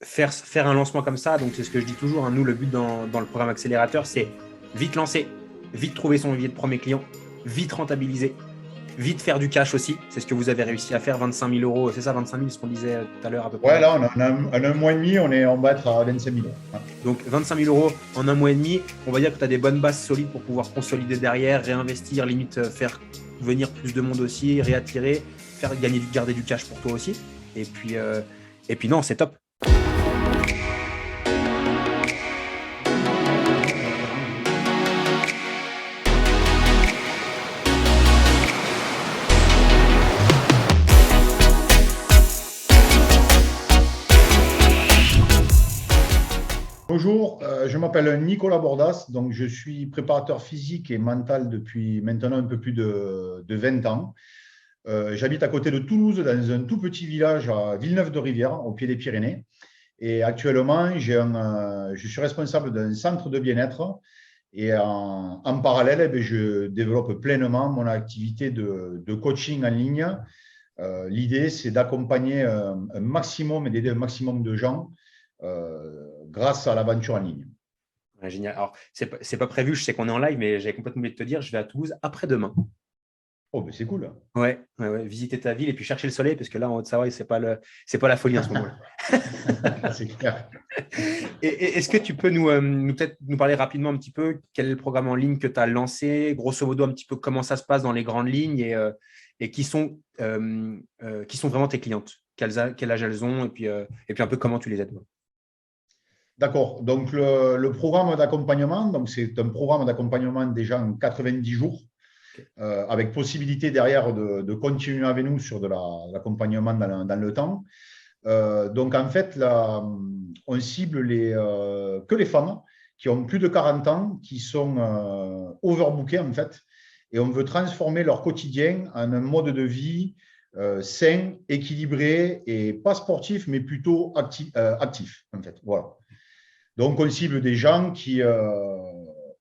faire un lancement comme ça, donc c'est ce que je dis toujours, hein, nous, le but dans le programme accélérateur, c'est vite lancer, vite trouver son levier de premier client, vite rentabiliser, vite faire du cash aussi. C'est ce que vous avez réussi à faire, 25 000 euros. C'est ça, 25 000, ce qu'on disait tout à l'heure à peu Ouais, près. là, en un mois et demi, on va être à 25 000 euros. Ouais. Donc 25 000 euros en un mois et demi, on va dire que tu as des bonnes bases solides pour pouvoir consolider derrière, réinvestir, limite faire venir plus de monde aussi, réattirer, faire gagner, garder du cash pour toi aussi. Et puis non, c'est top. Bonjour, je m'appelle Nicolas Bordas, donc je suis préparateur physique et mental depuis maintenant un peu plus de 20 ans. J'habite à côté de Toulouse, dans un tout petit village à Villeneuve-de-Rivière, au pied des Pyrénées. Et actuellement, je suis responsable d'un centre de bien-être. Et en parallèle, je développe pleinement mon activité de coaching en ligne. L'idée, c'est d'accompagner un maximum et d'aider un maximum de gens grâce à l'aventure en ligne. Ouais, génial. Alors, c'est pas prévu, je sais qu'on est en live, mais j'avais complètement oublié de te dire, je vais à Toulouse après-demain. Oh, ben c'est cool. Ouais, ouais, ouais, visiter ta ville et puis chercher le soleil, parce que là, en Haute-Savoie, c'est pas la folie en ce moment-là. C'est clair. Et est-ce que tu peux peut-être nous parler rapidement un petit peu quel est le programme en ligne que tu as lancé, grosso modo un petit peu comment ça se passe dans les grandes lignes et qui sont vraiment tes clientes, quel âge elles ont et puis un peu comment tu les aides. D'accord. Donc, le programme d'accompagnement, donc c'est un programme d'accompagnement déjà en 90 jours, Ok. avec possibilité derrière de continuer avec nous sur de l'accompagnement dans le temps. Donc, en fait, là, on cible que les femmes qui ont plus de 40 ans, qui sont overbookées, en fait, et on veut transformer leur quotidien en un mode de vie sain, équilibré et pas sportif, mais plutôt actif, en fait. Voilà. Donc, on cible des gens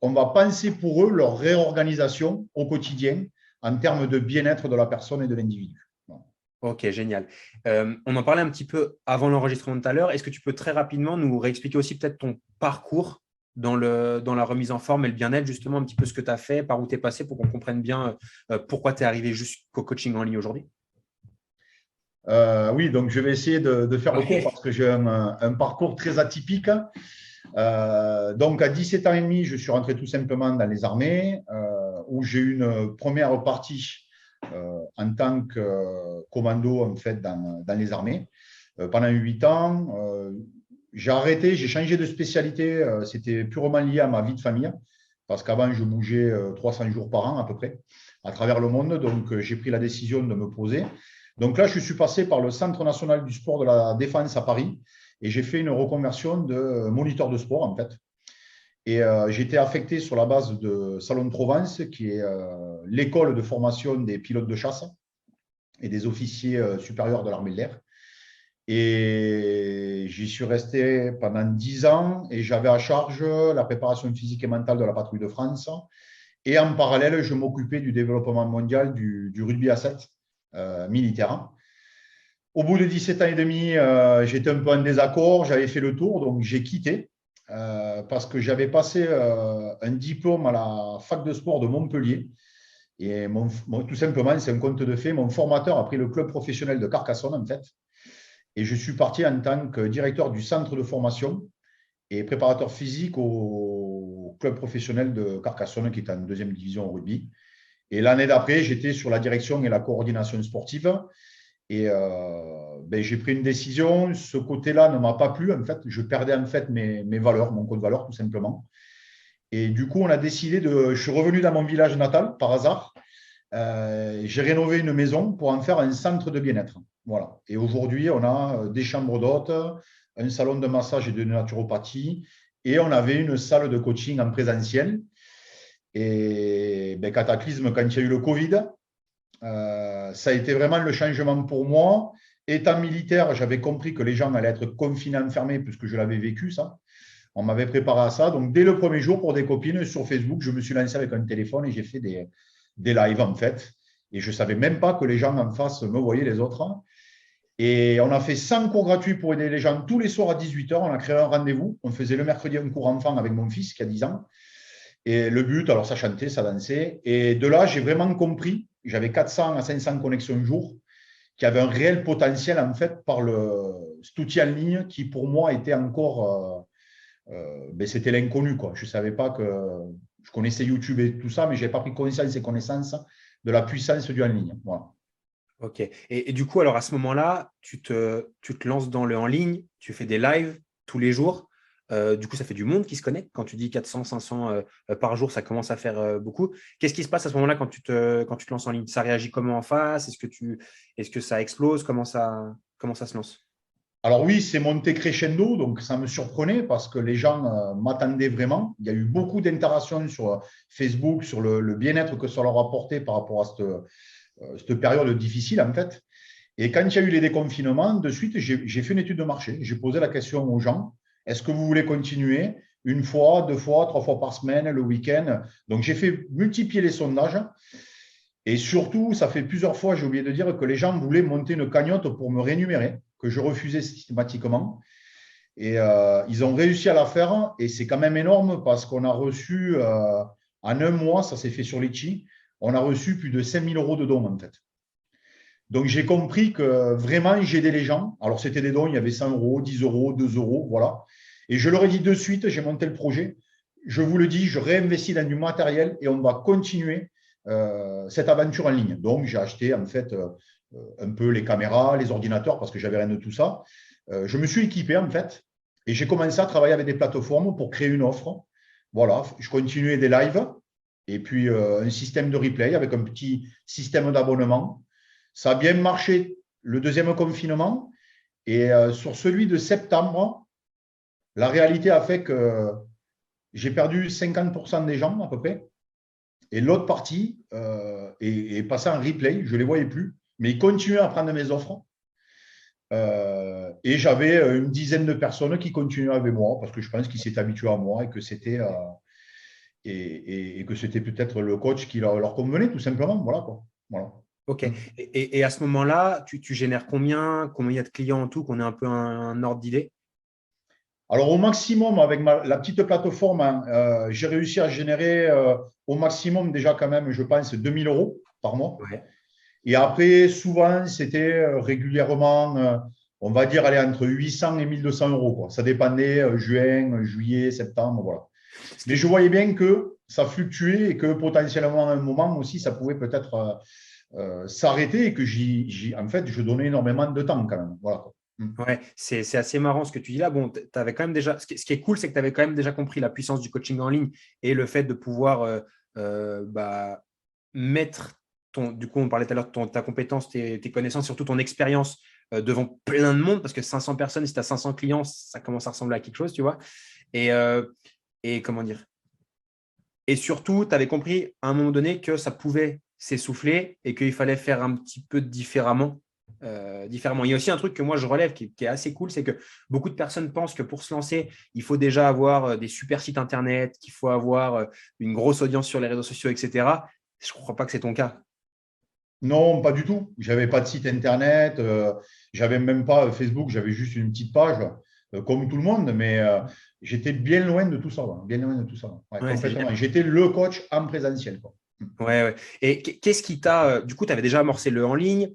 on va penser pour eux leur réorganisation au quotidien en termes de bien-être de la personne et de l'individu. Voilà. Ok, génial. On en parlait un petit peu avant l'enregistrement de tout à l'heure. Est-ce que tu peux très rapidement nous réexpliquer aussi peut-être ton parcours dans la remise en forme et le bien-être, justement, un petit peu ce que tu as fait, par où tu es passé pour qu'on comprenne bien pourquoi tu es arrivé jusqu'au coaching en ligne aujourd'hui? Oui, donc je vais essayer de faire le cours Ouais. parce que j'ai un parcours très atypique. Donc, à 17 ans et demi, je suis rentré tout simplement dans les armées où j'ai eu une première partie en tant que commando en fait, dans les armées. Pendant 8 ans, j'ai arrêté, j'ai changé de spécialité. C'était purement lié à ma vie de famille parce qu'avant, je bougeais 300 jours par an à peu près à travers le monde. Donc, j'ai pris la décision de me poser. Donc là, je suis passé par le Centre national du sport de la défense à Paris et j'ai fait une reconversion de moniteur de sport en fait. Et j'ai été affecté sur la base de Salon de Provence, qui est l'école de formation des pilotes de chasse et des officiers supérieurs de l'armée de l'air. Et j'y suis resté pendant 10 ans et j'avais à charge la préparation physique et mentale de la patrouille de France. Et en parallèle, je m'occupais du développement mondial du rugby à 7 militaire. Au bout de 17 ans et demi, j'étais un peu en désaccord, j'avais fait le tour, donc j'ai quitté parce que j'avais passé un diplôme à la fac de sport de Montpellier. Et tout simplement, c'est un conte de fait, mon formateur a pris le club professionnel de Carcassonne, en fait. Et je suis parti en tant que directeur du centre de formation et préparateur physique au club professionnel de Carcassonne, qui est en deuxième division au rugby. Et l'année d'après, j'étais sur la direction et la coordination sportive. Et j'ai pris une décision. Ce côté-là ne m'a pas plu. En fait, je perdais en fait mes valeurs, mon code de valeur, tout simplement. Et du coup, on a décidé de. Je suis revenu dans mon village natal par hasard. J'ai rénové une maison pour en faire un centre de bien-être. Voilà. Et aujourd'hui, on a des chambres d'hôtes, un salon de massage et de naturopathie, et on avait une salle de coaching en présentiel. Et cataclysme, quand il y a eu le Covid, ça a été vraiment le changement pour moi. Étant militaire, j'avais compris que les gens allaient être confinés, enfermés, puisque je l'avais vécu, ça. On m'avait préparé à ça. Donc, dès le premier jour, pour des copines sur Facebook, je me suis lancé avec un téléphone et j'ai fait des lives, en fait. Et je ne savais même pas que les gens en face me voyaient, les autres. Et on a fait 100 cours gratuits pour aider les gens tous les soirs à 18 h. On a créé un rendez-vous. On faisait le mercredi un cours enfant avec mon fils qui a 10 ans. Et le but, alors ça chantait, ça dansait. Et de là, j'ai vraiment compris, j'avais 400 à 500 connexions jour, qu'il y avait un réel potentiel en fait par cet outil en ligne qui pour moi était encore, c'était l'inconnu, quoi. Je ne savais pas que, je connaissais YouTube et tout ça, mais je n'avais pas pris conscience et connaissance de la puissance du en ligne. Voilà. Ok. Et du coup, alors à ce moment-là, tu te lances dans le en ligne, tu fais des lives tous les jours. Du coup, ça fait du monde qui se connecte. Quand tu dis 400, 500 par jour, ça commence à faire beaucoup. Qu'est-ce qui se passe à ce moment-là quand tu te lances en ligne? Ça réagit comment en face? Est-ce que ça explose? Comment ça se lance? Alors oui, c'est monté crescendo, donc ça me surprenait parce que les gens m'attendaient vraiment. Il y a eu beaucoup d'interactions sur Facebook, sur le bien-être que ça leur apportait par rapport à cette période difficile en fait. Et quand il y a eu les déconfinements, de suite, j'ai fait une étude de marché. J'ai posé la question aux gens, est-ce que vous voulez continuer une fois, deux fois, trois fois par semaine, le week-end? Donc j'ai fait multiplier les sondages. Et surtout, ça fait plusieurs fois, j'ai oublié de dire, que les gens voulaient monter une cagnotte pour me rémunérer, que je refusais systématiquement. Et ils ont réussi à la faire. Et c'est quand même énorme parce qu'on a reçu, en un mois, ça s'est fait sur Litchi, on a reçu plus de 5 000 euros de dons en fait. Donc j'ai compris que vraiment j'aidais les gens. Alors c'était des dons, il y avait 100 euros, 10 euros, 2 euros, voilà. Et je leur ai dit de suite, j'ai monté le projet. Je vous le dis, je réinvestis dans du matériel et on va continuer cette aventure en ligne. Donc j'ai acheté en fait un peu les caméras, les ordinateurs parce que j'avais rien de tout ça. Je me suis équipé en fait et j'ai commencé à travailler avec des plateformes pour créer une offre. Voilà, je continuais des lives et puis un système de replay avec un petit système d'abonnement. Ça a bien marché le deuxième confinement. Et sur celui de septembre, la réalité a fait que j'ai perdu 50% des gens à peu près. Et l'autre partie est passée en replay. Je ne les voyais plus. Mais ils continuaient à prendre mes offres. Et j'avais une dizaine de personnes qui continuaient avec moi parce que je pense qu'ils s'étaient habitués à moi et que c'était que c'était peut-être le coach qui leur convenait tout simplement. Voilà, quoi. Voilà. Ok. Et à ce moment-là, tu génères combien il y a de clients en tout, qu'on ait un peu un ordre d'idée? Alors, au maximum, avec la petite plateforme, hein, j'ai réussi à générer au maximum déjà quand même, je pense, 2 000 euros par mois. Ouais. Et après, souvent, c'était régulièrement, on va dire, aller entre 800 et 1 200 euros, quoi. Ça dépendait juin, juillet, septembre, voilà. Mais je voyais bien que ça fluctuait et que potentiellement, à un moment aussi, ça pouvait peut-être s'arrêter et que en fait, je donnais énormément de temps quand même. Voilà, quoi. Ouais, c'est assez marrant ce que tu dis là. Bon, t'avais quand même déjà. Ce qui est cool, c'est que tu avais quand même déjà compris la puissance du coaching en ligne et le fait de pouvoir mettre ton. Du coup, on parlait tout à l'heure de ta compétence, tes connaissances, surtout ton expérience devant plein de monde, parce que 500 personnes, si tu as 500 clients, ça commence à ressembler à quelque chose, tu vois. Et, euh, et comment dire? Et surtout, tu avais compris à un moment donné que ça pouvait s'essouffler et qu'il fallait faire un petit peu différemment. Il y a aussi un truc que moi je relève qui est assez cool, c'est que beaucoup de personnes pensent que pour se lancer, il faut déjà avoir des super sites internet, qu'il faut avoir une grosse audience sur les réseaux sociaux, etc. Je ne crois pas que c'est ton cas. Non, pas du tout. J'avais pas de site internet, j'avais même pas Facebook, j'avais juste une petite page, comme tout le monde, mais j'étais bien loin de tout ça, ouais, bien loin de tout ça. Ouais, Ouais, c'est complètement. génial. J'étais le coach en présentiel, quoi. Ouais, ouais. Et qu'est-ce qui t'a. Du coup, tu avais déjà amorcé le en ligne.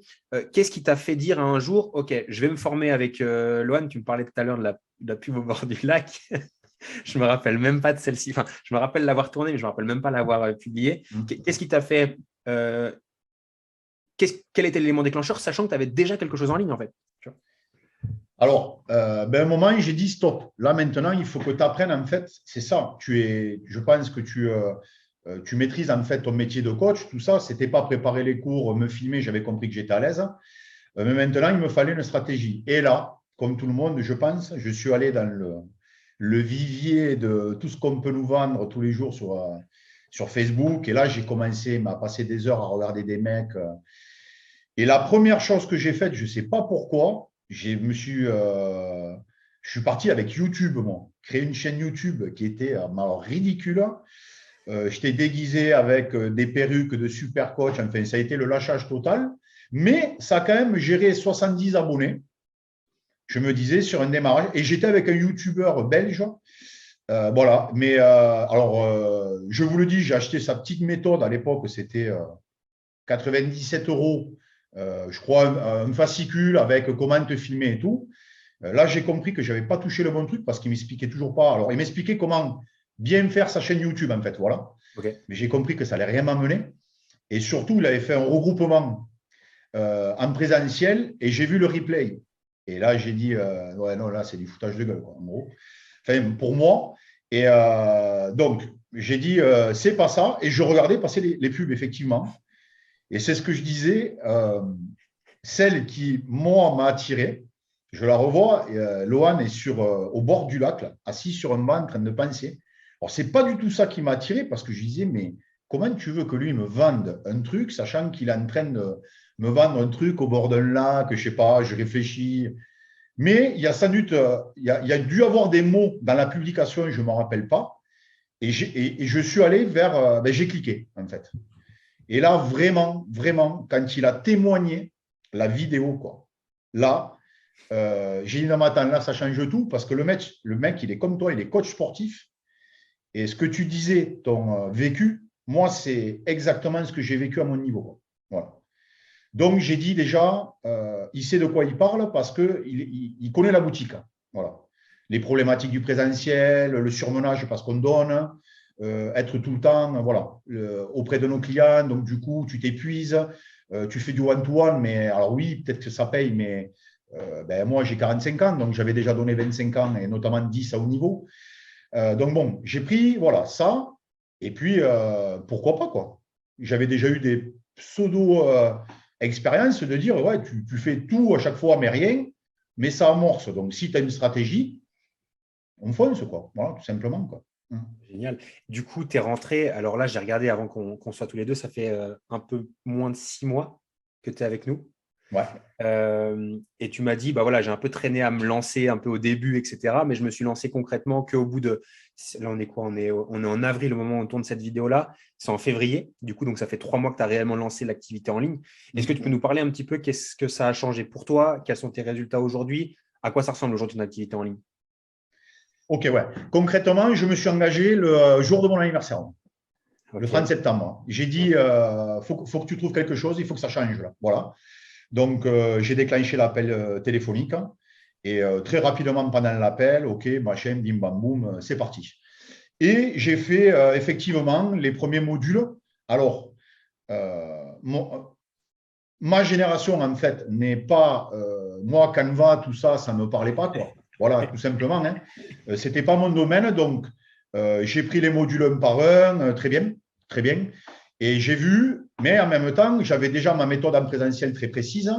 Qu'est-ce qui t'a fait dire un jour, OK, je vais me former avec Loane, tu me parlais tout à l'heure de la pub au bord du lac. Je me rappelle même pas de celle-ci. Enfin, je me rappelle l'avoir tournée, mais je me rappelle même pas l'avoir publiée. Qu'est-ce qui t'a fait quel était l'élément déclencheur, sachant que tu avais déjà quelque chose en ligne en fait? Tu vois. Alors, à un moment, j'ai dit stop. Là, maintenant, il faut que tu apprennes, en fait, c'est ça. Je pense que tu maîtrises, en fait, ton métier de coach. Tout ça, c'était pas préparer les cours, me filmer, j'avais compris que j'étais à l'aise. Mais maintenant, il me fallait une stratégie. Et là, comme tout le monde, je pense, je suis allé dans le vivier de tout ce qu'on peut nous vendre tous les jours sur Facebook. Et là, j'ai commencé à passer des heures à regarder des mecs. Et la première chose que j'ai faite, je ne sais pas pourquoi, je suis parti avec YouTube, moi. Créer une chaîne YouTube qui était alors, ridicule. J'étais déguisé avec des perruques de super coach. Enfin, ça a été le lâchage total. Mais ça a quand même géré 70 abonnés, je me disais, sur un démarrage. Et j'étais avec un YouTuber belge. Voilà. Mais alors, je vous le dis, j'ai acheté sa petite méthode. À l'époque, c'était 97 euros, je crois, un fascicule avec comment te filmer et tout. Là, j'ai compris que je n'avais pas touché le bon truc parce qu'il ne m'expliquait toujours pas. Alors, il m'expliquait comment bien faire sa chaîne YouTube, en fait. Voilà. Ok. Mais j'ai compris que ça n'allait rien m'amener. Et surtout, il avait fait un regroupement en présentiel et j'ai vu le replay. Et là, j'ai dit, ouais, non, là, c'est du foutage de gueule, quoi, en gros. Enfin, pour moi. Et donc, j'ai dit, c'est pas ça. Et je regardais passer les pubs, effectivement. Et c'est ce que je disais, celle qui, moi, m'a attiré. Je la revois, Lohan est au bord du lac, là, assis sur un banc en train de penser. Alors, ce n'est pas du tout ça qui m'a attiré parce que je disais, mais comment tu veux que lui me vende un truc, sachant qu'il est en train de me vendre un truc au bord d'un lac, je ne sais pas, je réfléchis. Mais il y a sans doute, il y a dû avoir des mots dans la publication, je ne m'en rappelle pas. Et je suis allé vers, j'ai cliqué, en fait. Et là, vraiment, vraiment, quand il a témoigné la vidéo, quoi, là, j'ai dit, non, mais attends, là, ça change tout parce que le mec, il est comme toi, il est coach sportif. Et ce que tu disais, ton vécu, moi, c'est exactement ce que j'ai vécu à mon niveau, quoi. Voilà. Donc, j'ai dit déjà, il sait de quoi il parle parce qu'il connaît la boutique. Voilà. Les problématiques du présentiel, le surmenage parce qu'on donne, être tout le temps voilà, auprès de nos clients. Donc, du coup, tu t'épuises, tu fais du one-to-one, mais alors oui, peut-être que ça paye, mais moi, j'ai 45 ans, donc j'avais déjà donné 25 ans et notamment 10 à haut niveau. Donc, bon, j'ai pris voilà, ça et puis pourquoi pas, quoi. J'avais déjà eu des pseudo-expériences de dire, ouais, tu fais tout à chaque fois, mais rien, mais ça amorce. Donc, si tu as une stratégie, on fonce, quoi. Voilà, tout simplement, quoi. Génial. Du coup, tu es rentré. Alors là, j'ai regardé avant qu'on soit tous les deux. Ça fait un peu moins de 6 mois que tu es avec nous. Ouais. Et tu m'as dit, bah voilà, j'ai un peu traîné à me lancer un peu au début, etc. Mais je me suis lancé concrètement qu'au bout de. Là, on est quoi? On est en avril, au moment où on tourne cette vidéo-là. C'est en février. Du coup, donc ça fait 3 mois que tu as réellement lancé l'activité en ligne. Est-ce que tu peux nous parler un petit peu qu'est-ce que ça a changé pour toi? Quels sont tes résultats aujourd'hui? À quoi ça ressemble aujourd'hui ton activité en ligne? Ok, ouais. Concrètement, je me suis engagé le jour de mon anniversaire, le 30 Ok. septembre. J'ai dit, faut que tu trouves quelque chose, il faut que ça change, là. Voilà. Donc, j'ai déclenché l'appel téléphonique et très rapidement pendant l'appel, ok, machin, bim, bam, boum, c'est parti. Et j'ai fait effectivement les premiers modules. Alors, ma génération, en fait, n'est pas, moi, Canva, tout ça, ça ne me parlait pas, quoi. Voilà, tout simplement. Hein. Ce n'était pas mon domaine, donc j'ai pris les modules un par un, très bien, très bien. Et j'ai vu, mais en même temps, j'avais déjà ma méthode en présentiel très précise.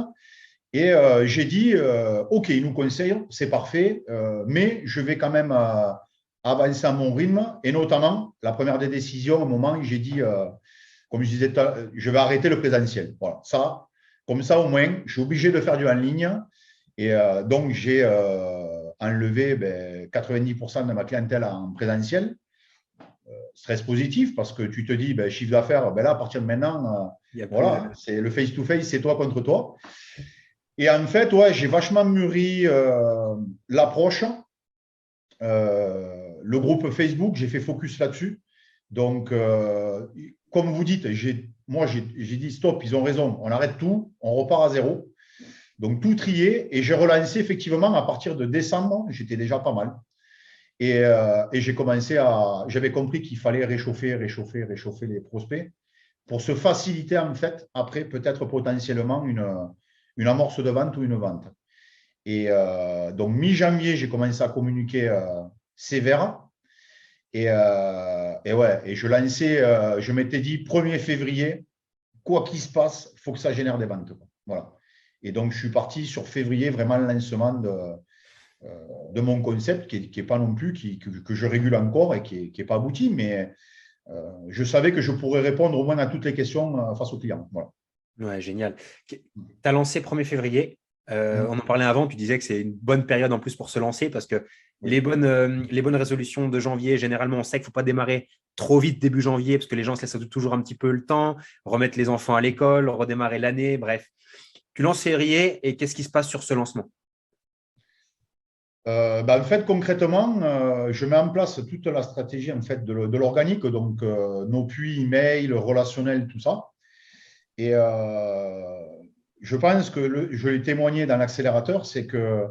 Et j'ai dit, OK, il nous conseille, c'est parfait, mais je vais quand même avancer à mon rythme. Et notamment, la première des décisions, au moment où j'ai dit, comme je disais, je vais arrêter le présentiel. Voilà, ça, comme ça, au moins, je suis obligé de faire du en ligne. Et donc, j'ai enlevé 90% de ma clientèle en présentiel. Stress positif parce que tu te dis, chiffre d'affaires, là, à partir de maintenant, Il y a plus. voilà, c'est le face-to-face, c'est toi contre toi. Et en fait, ouais, j'ai vachement mûri l'approche. Le groupe Facebook, j'ai fait focus là-dessus. Donc, comme vous dites, moi, j'ai dit stop, ils ont raison, on arrête tout, on repart à zéro. Donc, tout trié. Et j'ai relancé effectivement à partir de décembre, j'étais déjà pas mal. Et j'ai commencé à. J'avais compris qu'il fallait réchauffer les prospects pour se faciliter, en fait, après, peut-être potentiellement une amorce de vente ou une vente. Et donc, mi-janvier, j'ai commencé à communiquer sévère. Ouais, et je lançais, je m'étais dit 1er février, quoi qu'il se passe, il faut que ça génère des ventes. Voilà. Et donc, je suis parti sur février, vraiment le lancement de mon concept, qui n'est pas non plus, que je régule encore et qui n'est pas abouti, mais je savais que je pourrais répondre au moins à toutes les questions face aux clients. Voilà. Ouais, génial. Tu as lancé 1er février. On en parlait avant, tu disais que c'est une bonne période en plus pour se lancer parce que Oui. les bonnes résolutions de janvier, généralement, on sait qu'il ne faut pas démarrer trop vite début janvier parce que les gens se laissent toujours un petit peu le temps, remettre les enfants à l'école, redémarrer l'année, bref. Tu lances février et qu'est-ce qui se passe sur ce lancement? En fait, concrètement, je mets en place toute la stratégie en fait, de l'organique, donc nos puits, email, relationnel, tout ça. Et je pense que je l'ai témoigné dans l'accélérateur, c'est que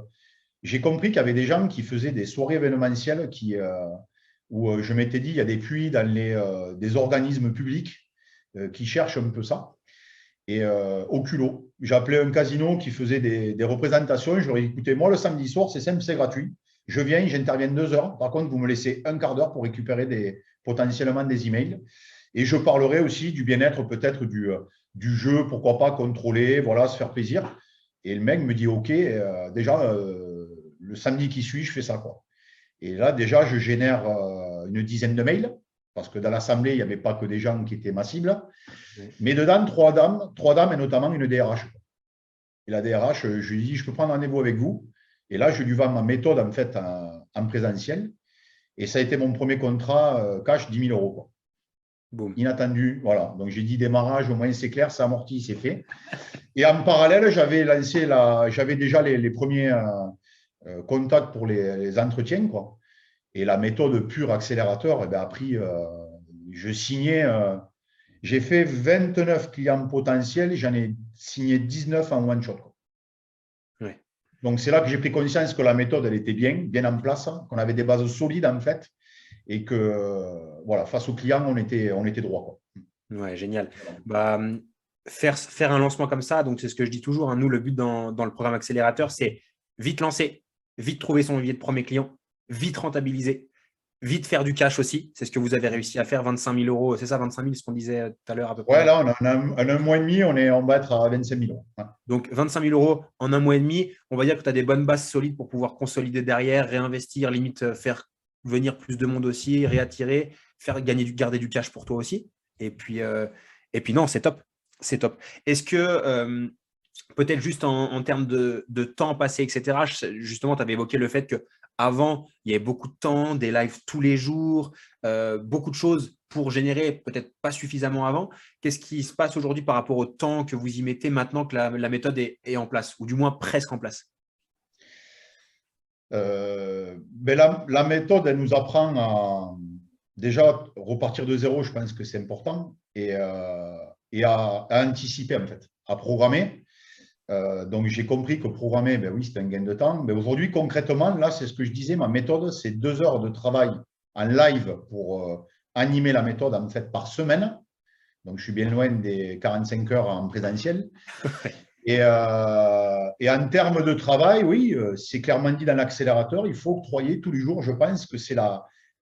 j'ai compris qu'il y avait des gens qui faisaient des soirées événementielles où je m'étais dit, il y a des puits dans des organismes publics qui cherchent un peu ça. Et au culot, j'ai appelé un casino qui faisait des représentations. Je leur ai dit, écoutez, moi, le samedi soir, c'est simple, c'est gratuit. Je viens, j'interviens 2 heures. Par contre, vous me laissez un quart d'heure pour récupérer potentiellement des emails. Et je parlerai aussi du bien-être, peut-être du jeu, pourquoi pas contrôler, voilà, se faire plaisir. Et le mec me dit, OK, déjà, le samedi qui suit, je fais ça, quoi. Et là, déjà, je génère une dizaine de mails, parce que dans l'assemblée, il n'y avait pas que des gens qui étaient ma cible. Mais dedans, trois dames et notamment une DRH. Et la DRH, je lui dis, je peux prendre rendez-vous avec vous. Et là, je lui vends ma méthode en fait en présentiel. Et ça a été mon premier contrat cash, 10 000 euros. Quoi. Boum. Inattendu. Voilà. Donc, j'ai dit démarrage, au moins c'est clair, c'est amorti, c'est fait. Et en parallèle, j'avais déjà les premiers contacts pour les entretiens. Quoi. Et la méthode pure accélérateur a pris, je signais. J'ai fait 29 clients potentiels, j'en ai signé 19 en one shot. Ouais. Donc, c'est là que j'ai pris conscience que la méthode, elle était bien en place, qu'on avait des bases solides, en fait, et que, voilà, face aux clients, on était droit. Quoi. Ouais, génial. Voilà. Bah, faire un lancement comme ça, donc c'est ce que je dis toujours, hein, nous, le but dans le programme accélérateur, c'est vite lancer, vite trouver son vivier de premier client, vite rentabiliser, vite faire du cash aussi. C'est ce que vous avez réussi à faire, 25 000 euros. C'est ça, 25 000, ce qu'on disait tout à l'heure à peu Ouais, près. là, en un mois et demi, on va être à 25 000 euros. Ouais. Donc, 25 000 euros en un mois et demi, on va dire que tu as des bonnes bases solides pour pouvoir consolider derrière, réinvestir, limite faire venir plus de monde aussi, réattirer, faire garder du cash pour toi aussi. Et puis non, c'est top. C'est top. Est-ce que peut-être juste en termes de temps passé, etc., justement, tu avais évoqué le fait qu'avant, il y avait beaucoup de temps, des lives tous les jours, beaucoup de choses pour générer, peut-être pas suffisamment avant. Qu'est-ce qui se passe aujourd'hui par rapport au temps que vous y mettez maintenant que la méthode est en place, ou du moins presque en place? La méthode, elle nous apprend à déjà repartir de zéro, je pense que c'est important, et à anticiper, en fait, à programmer. Donc, j'ai compris que programmer, ben oui, c'est un gain de temps. Mais aujourd'hui, concrètement, là, c'est ce que je disais, ma méthode, c'est 2 heures de travail en live pour animer la méthode, en fait, par semaine. Donc, je suis bien loin des 45 heures en présentiel. Et en termes de travail, oui, c'est clairement dit dans l'accélérateur, il faut octroyer tous les jours. Je pense que c'est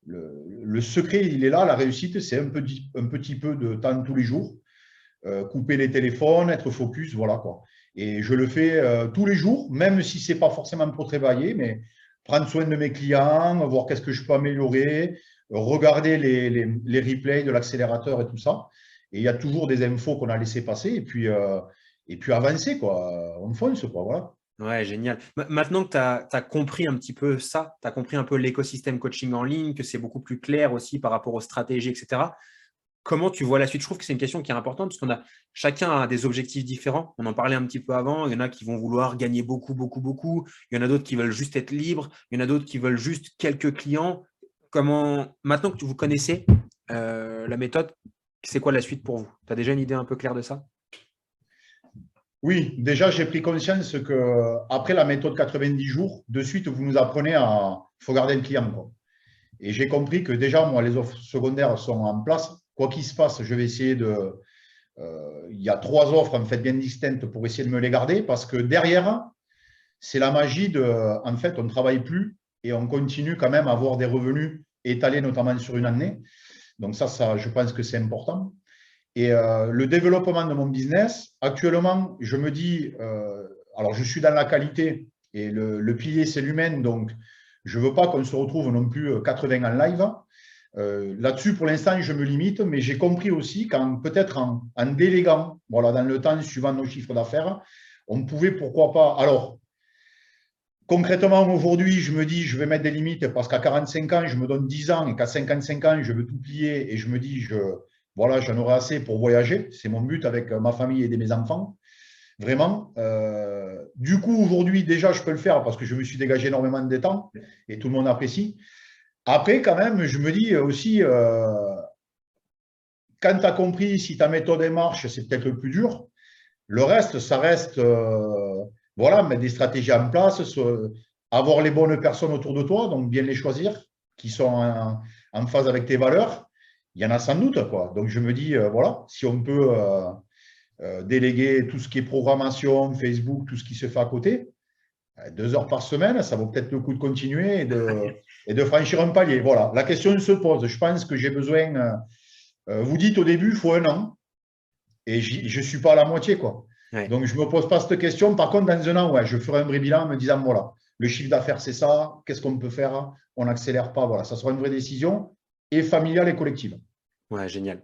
le secret, il est là, la réussite, c'est un petit peu de temps tous les jours. Couper les téléphones, être focus, voilà quoi. Et je le fais tous les jours, même si ce n'est pas forcément pour travailler, mais prendre soin de mes clients, voir qu'est-ce que je peux améliorer, regarder les replays de l'accélérateur et tout ça. Et il y a toujours des infos qu'on a laissé passer et puis avancer, quoi. On fonce, quoi, voilà. Ouais, génial. Maintenant que tu as compris un petit peu ça, tu as compris un peu l'écosystème coaching en ligne, que c'est beaucoup plus clair aussi par rapport aux stratégies, etc. Comment tu vois la suite? Je trouve que c'est une question qui est importante parce chacun a des objectifs différents. On en parlait un petit peu avant. Il y en a qui vont vouloir gagner beaucoup, beaucoup, beaucoup. Il y en a d'autres qui veulent juste être libres. Il y en a d'autres qui veulent juste quelques clients. Maintenant que vous connaissez la méthode, c'est quoi la suite pour vous? Tu as déjà une idée un peu claire de ça? Oui, déjà, j'ai pris conscience que après la méthode 90 jours, de suite, vous nous apprenez à… Il faut garder le client, quoi. Et j'ai compris que déjà, moi, les offres secondaires sont en place. Quoi qu'il se passe, je vais essayer de… il y a 3 offres en fait bien distinctes pour essayer de me les garder parce que derrière, c'est la magie de… En fait, on ne travaille plus et on continue quand même à avoir des revenus étalés notamment sur une année. Donc ça je pense que c'est important. Et le développement de mon business, actuellement, je me dis, alors je suis dans la qualité et le pilier, c'est l'humain, donc je ne veux pas qu'on se retrouve non plus 80 en live. Là-dessus, pour l'instant, je me limite, mais j'ai compris aussi qu'en peut-être en déléguant, voilà, dans le temps, suivant nos chiffres d'affaires, on pouvait, pourquoi pas. Alors, concrètement, aujourd'hui, je me dis, je vais mettre des limites parce qu'à 45 ans, je me donne 10 ans et qu'à 55 ans, je veux tout plier et je me dis, voilà, j'en aurai assez pour voyager. C'est mon but avec ma famille et mes enfants. Vraiment. Du coup, aujourd'hui, déjà, je peux le faire parce que je me suis dégagé énormément de temps et tout le monde apprécie. Après, quand même, je me dis aussi, quand tu as compris si ta méthode marche, c'est peut-être le plus dur. Le reste, ça reste, voilà, mettre des stratégies en place, avoir les bonnes personnes autour de toi, donc bien les choisir, qui sont en phase avec tes valeurs. Il y en a sans doute, quoi. Donc, je me dis, voilà, si on peut déléguer tout ce qui est programmation, Facebook, tout ce qui se fait à côté, 2 heures par semaine, ça vaut peut-être le coup de continuer et de franchir un palier. Voilà, la question se pose. Je pense que j'ai besoin, vous dites au début, il faut 1 an, et je ne suis pas à la moitié, quoi. Ouais. Donc, je ne me pose pas cette question. Par contre, dans 1 an, ouais, je ferai un vrai bilan en me disant, voilà, le chiffre d'affaires, c'est ça, qu'est-ce qu'on peut faire, on n'accélère pas, voilà, ça sera une vraie décision, et familiale et collective. Ouais, génial.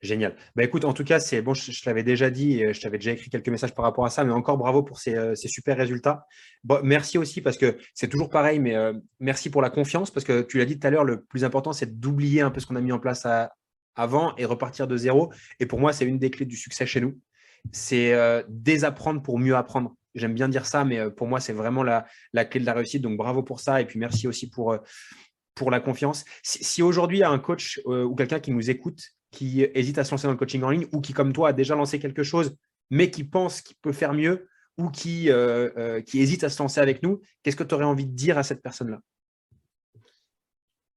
Génial. Bah, écoute, en tout cas, c'est bon, je l'avais déjà dit, et je t'avais déjà écrit quelques messages par rapport à ça, mais encore bravo pour ces super résultats. Bon, merci aussi parce que c'est toujours pareil, mais merci pour la confiance parce que tu l'as dit tout à l'heure, le plus important, c'est d'oublier un peu ce qu'on a mis en place avant et repartir de zéro. Et pour moi, c'est une des clés du succès chez nous. C'est désapprendre pour mieux apprendre. J'aime bien dire ça, mais pour moi, c'est vraiment la clé de la réussite. Donc, bravo pour ça. Et puis, merci aussi pour la confiance. Si aujourd'hui, il y a un coach ou quelqu'un qui nous écoute, qui hésite à se lancer dans le coaching en ligne ou qui, comme toi, a déjà lancé quelque chose, mais qui pense qu'il peut faire mieux ou qui hésite à se lancer avec nous, qu'est-ce que tu aurais envie de dire à cette personne-là?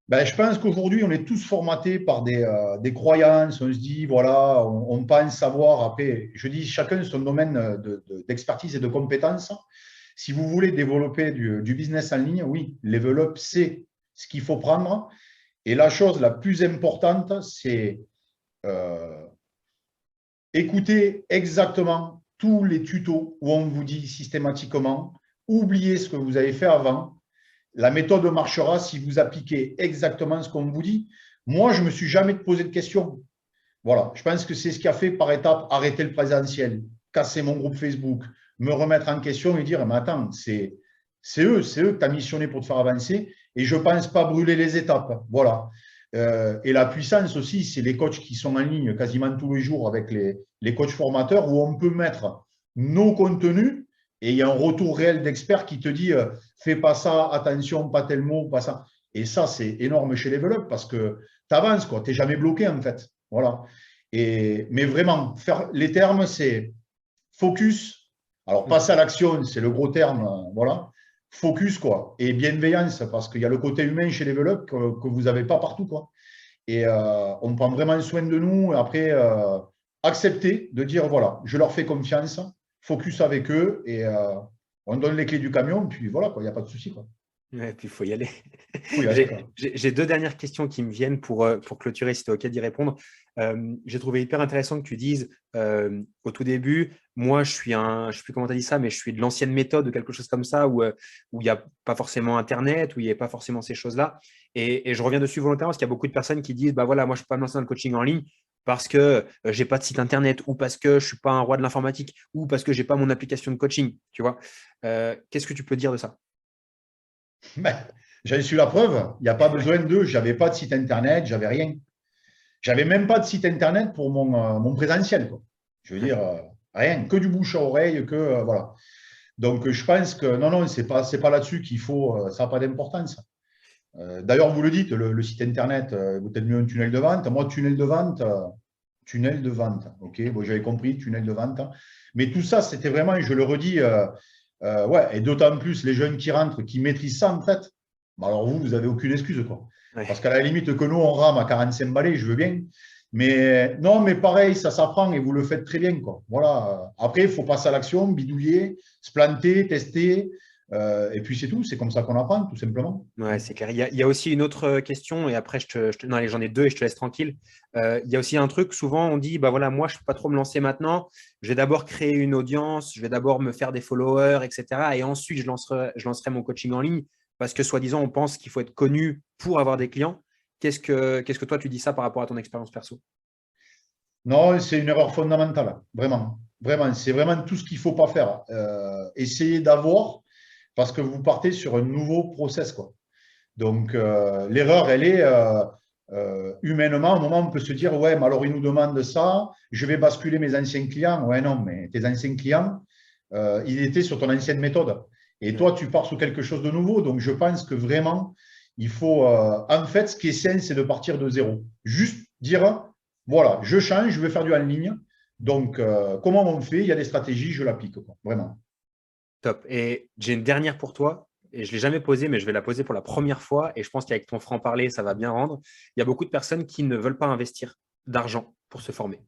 Ben, je pense qu'aujourd'hui, on est tous formatés par des croyances. On se dit, voilà, on pense savoir. Après, je dis, chacun son domaine d'expertise et de compétences. Si vous voulez développer du business en ligne, oui, Level Up, c'est ce qu'il faut prendre. Et la chose la plus importante, c'est écouter exactement tous les tutos où on vous dit systématiquement, oubliez ce que vous avez fait avant. La méthode marchera si vous appliquez exactement ce qu'on vous dit. Moi, je ne me suis jamais posé de questions. Voilà, je pense que c'est ce qui a fait par étapes arrêter le présentiel, casser mon groupe Facebook, me remettre en question et dire, mais attends, c'est eux que tu as missionné pour te faire avancer et je ne pense pas brûler les étapes. Voilà. Et la puissance aussi, c'est les coachs qui sont en ligne quasiment tous les jours avec les coachs formateurs où on peut mettre nos contenus et il y a un retour réel d'expert qui te dit fais pas ça, attention, pas tel mot, pas ça. Et ça, c'est énorme chez Level Up parce que tu avances, tu n'es jamais bloqué en fait. Voilà. Mais vraiment, faire les termes, c'est focus. Alors, passer à l'action, c'est le gros terme. Voilà. Focus, quoi. Et bienveillance, parce qu'il y a le côté humain chez Level Up que vous n'avez pas partout, quoi. Et on prend vraiment soin de nous. Après, accepter de dire, voilà, je leur fais confiance, focus avec eux et on donne les clés du camion. Puis voilà, il n'y a pas de souci, quoi. Ouais, puis il faut y aller. Faut y aller, quoi. J'ai 2 dernières questions qui me viennent pour clôturer, si tu es OK d'y répondre. J'ai trouvé hyper intéressant que tu dises au tout début, moi, je ne sais plus comment tu as dit ça, mais je suis de l'ancienne méthode ou quelque chose comme ça, où il n'y a pas forcément Internet, où il n'y a pas forcément ces choses-là. Et je reviens dessus volontairement parce qu'il y a beaucoup de personnes qui disent, bah voilà, moi, je ne peux pas me lancer dans le coaching en ligne parce que je n'ai pas de site Internet ou parce que je ne suis pas un roi de l'informatique ou parce que je n'ai pas mon application de coaching. Tu vois. Qu'est-ce que tu peux dire de ça? Ben, j'en suis la preuve. Il n'y a pas besoin d'eux. Je n'avais pas de site Internet, j'avais rien. J'avais même pas de site Internet pour mon présentiel, quoi. Je veux dire, rien, que du bouche à oreille, que voilà. Donc, je pense que non, non, c'est pas là-dessus qu'il faut, ça n'a pas d'importance. D'ailleurs, vous le dites, le site Internet, vous êtes mieux un tunnel de vente. Moi, tunnel de vente, ok, bon, j'avais compris, tunnel de vente. Mais tout ça, c'était vraiment, je le redis, ouais, et d'autant plus les jeunes qui rentrent, qui maîtrisent ça, en fait. Bah, alors vous n'avez aucune excuse, quoi. Ouais. Parce qu'à la limite que nous, on rame à 45 balais, je veux bien. Mais non, mais pareil, ça s'apprend et vous le faites très bien, quoi. Voilà. Après, il faut passer à l'action, bidouiller, se planter, tester. Et puis c'est tout, c'est comme ça qu'on apprend, tout simplement. Ouais, c'est clair. Il y a aussi une autre question, et après, non, allez, j'en ai 2 et je te laisse tranquille. Il y a aussi un truc, souvent, on dit, bah voilà, moi, je ne peux pas trop me lancer maintenant. Je vais d'abord créer une audience, je vais d'abord me faire des followers, etc. Et ensuite, je lancerai mon coaching en ligne parce que, soi-disant, on pense qu'il faut être connu pour avoir des clients. Qu'est-ce que toi, tu dis ça par rapport à ton expérience perso? Non, c'est une erreur fondamentale, vraiment. Vraiment, c'est vraiment tout ce qu'il ne faut pas faire. Essayez d'avoir, parce que vous partez sur un nouveau process, quoi. Donc, l'erreur, elle est humainement, au moment où on peut se dire, ouais, mais alors ils nous demandent ça, je vais basculer mes anciens clients. Ouais, non, mais tes anciens clients, ils étaient sur ton ancienne méthode. Et toi, tu pars sur quelque chose de nouveau. Donc, je pense que vraiment, il faut, en fait, ce qui est sain, c'est de partir de zéro. Juste dire, voilà, je change, je vais faire du en ligne. Donc, comment on fait? Il y a des stratégies, je l'applique, quoi. Vraiment. Top. Et j'ai une dernière pour toi. Et je ne l'ai jamais posée, mais je vais la poser pour la première fois. Et je pense qu'avec ton franc-parler, ça va bien rendre. Il y a beaucoup de personnes qui ne veulent pas investir d'argent pour se former.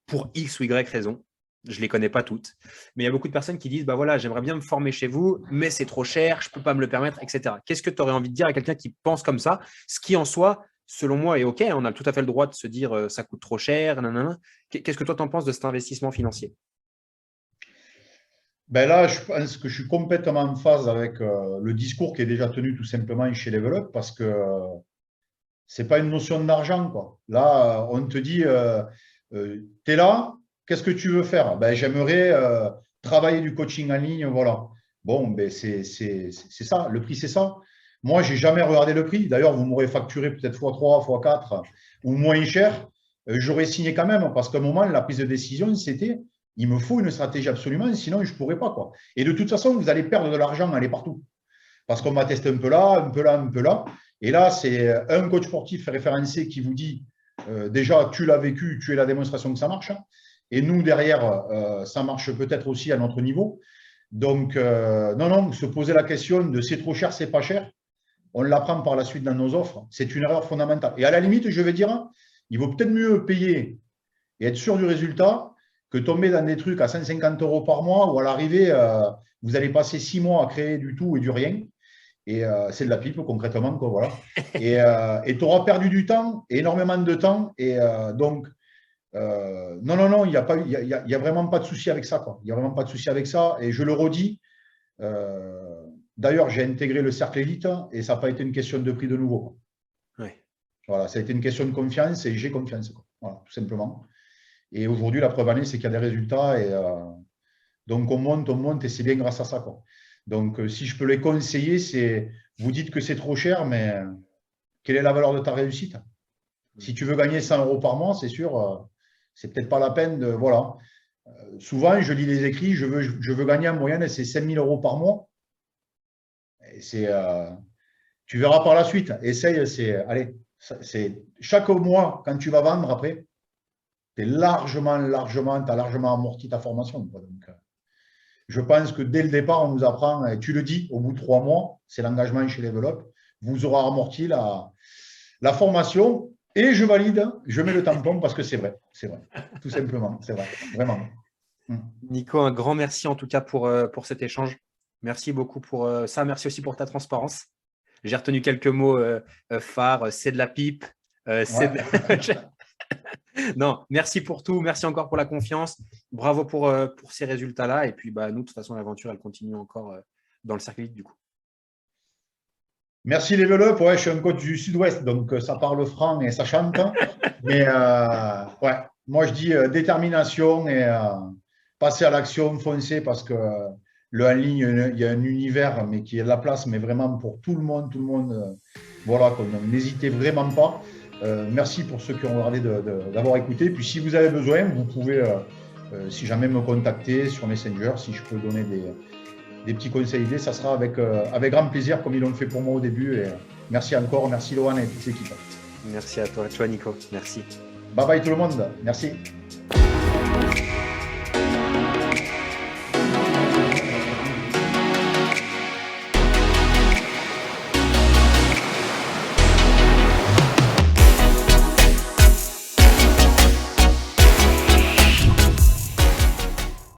Pour X ou Y raison. Je ne les connais pas toutes. Mais il y a beaucoup de personnes qui disent, bah voilà, j'aimerais bien me former chez vous, mais c'est trop cher, je ne peux pas me le permettre, etc. Qu'est-ce que tu aurais envie de dire à quelqu'un qui pense comme ça? Ce qui en soi, selon moi, est OK. On a tout à fait le droit de se dire, ça coûte trop cher. Nanana. Qu'est-ce que toi, tu en penses de cet investissement financier? Ben là, je pense que je suis complètement en phase avec le discours qui est déjà tenu tout simplement chez Level Up parce que c'est pas une notion d'argent, quoi. Là, on te dit, tu es là, qu'est-ce que tu veux faire? Ben, j'aimerais travailler du coaching en ligne, voilà. Bon, ben, c'est ça, le prix, c'est ça. Moi, j'ai jamais regardé le prix. D'ailleurs, vous m'aurez facturé peut-être x3, x4 ou moins cher. J'aurais signé quand même parce qu'à un moment, la prise de décision, c'était il me faut une stratégie absolument, sinon je ne pourrais pas, quoi. Et de toute façon, vous allez perdre de l'argent à aller partout. Parce qu'on va tester un peu là, un peu là, un peu là. Et là, c'est un coach sportif référencé qui vous dit déjà, tu l'as vécu, tu es la démonstration que ça marche. Et nous, derrière, ça marche peut-être aussi à notre niveau. Donc, non, non, se poser la question de c'est trop cher, c'est pas cher, on l'apprend par la suite dans nos offres. C'est une erreur fondamentale. Et à la limite, je vais dire, il vaut peut-être mieux payer et être sûr du résultat que tomber dans des trucs à 150 € par mois où à l'arrivée, vous allez passer 6 mois à créer du tout et du rien. Et c'est de la pipe, concrètement, quoi, voilà. Et tu auras perdu du temps, énormément de temps. Et donc, non, non, non, il n'y a, y a vraiment pas de souci avec ça, quoi. Il n'y a vraiment pas de souci avec ça. Et je le redis, d'ailleurs, j'ai intégré le cercle élite et ça n'a pas été une question de prix de nouveau, quoi. Ouais. Voilà, ça a été une question de confiance et j'ai confiance, quoi. Voilà, tout simplement. Et aujourd'hui, la preuve en est, c'est qu'il y a des résultats. Et donc, on monte et c'est bien grâce à ça, quoi. Donc, si je peux les conseiller, c'est vous dites que c'est trop cher, mais quelle est la valeur de ta réussite? Si tu veux gagner 100 € par mois, c'est sûr, c'est peut-être pas la peine de. Voilà. Souvent, je lis les écrits, je veux gagner en moyenne, c'est 5 000 € par mois. Et tu verras par la suite. Essaye, allez, c'est chaque mois, quand tu vas vendre après, tu as largement amorti ta formation, quoi. Donc, je pense que dès le départ, on nous apprend, et tu le dis, au bout de 3 mois, c'est l'engagement chez Level Up, vous aurez amorti la formation et je valide, je mets le tampon parce que c'est vrai, tout simplement, c'est vrai, vraiment. Nico, un grand merci en tout cas pour cet échange. Merci beaucoup pour ça. Merci aussi pour ta transparence. J'ai retenu quelques mots phares. C'est de la pipe. Non, merci pour tout. Merci encore pour la confiance. Bravo pour ces résultats-là. Et puis, bah, nous, de toute façon, l'aventure, elle continue encore dans le cercle élite, du coup. Merci Level Up. Ouais, je suis un coach du Sud-Ouest, donc ça parle franc et ça chante. Mais ouais, moi, je dis détermination et passer à l'action, foncer parce que le en ligne, il y a un univers, mais qui est de la place, mais vraiment pour tout le monde. Voilà, n'hésitez vraiment pas. Merci pour ceux qui ont regardé d'avoir écouté. Puis si vous avez besoin, vous pouvez, si jamais, me contacter sur Messenger, si je peux donner des petits conseils idées, ça sera avec grand plaisir, comme ils l'ont fait pour moi au début. Et merci encore, merci Lohan et toute l'équipe. Merci à toi, Nico. Merci. Bye bye tout le monde. Merci.